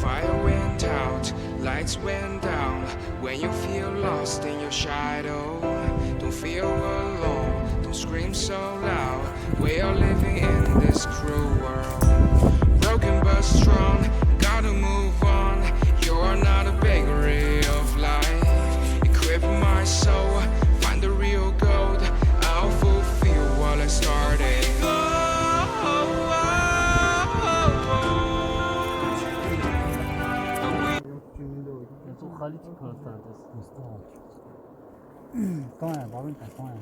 Fire went out, lights went down. When you feel lost in your shadow, don't feel alone, don't scream so loud. We are living in this cruel world, broken but strong, gotta move on. You're not a bakery of life. Equip my soul, find the real gold. I'll fulfill what I started. Tamam, babın tamam.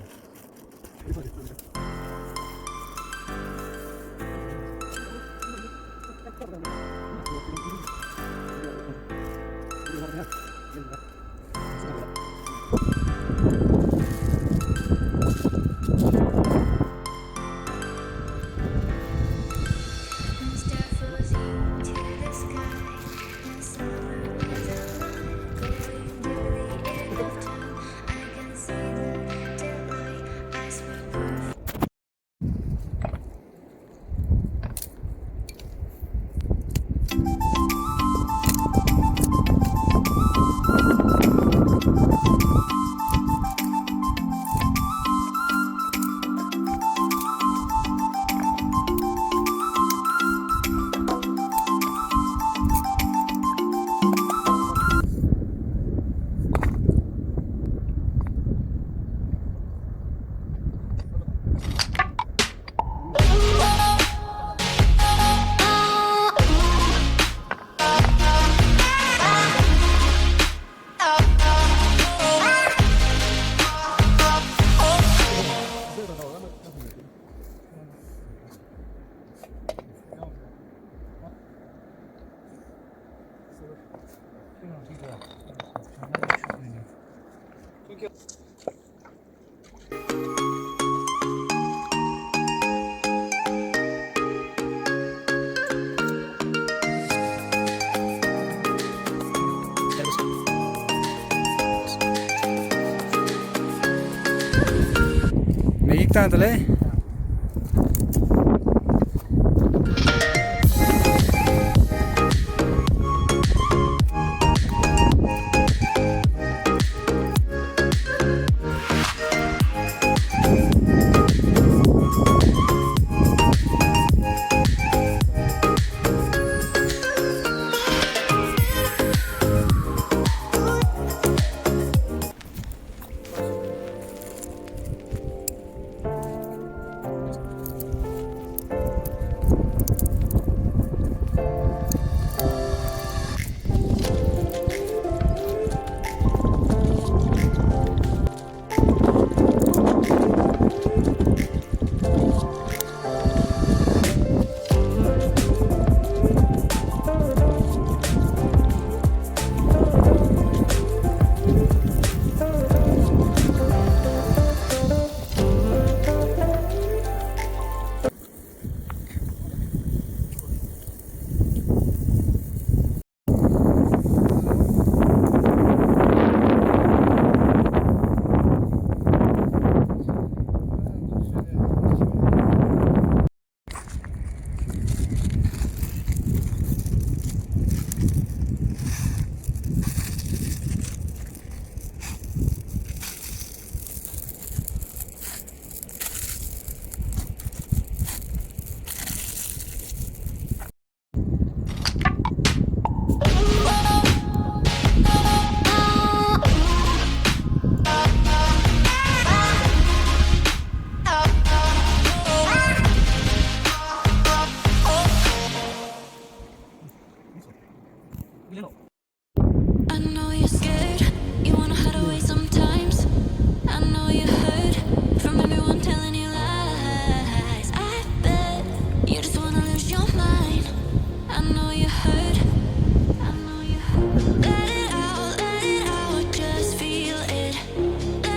Mấy tanto lei?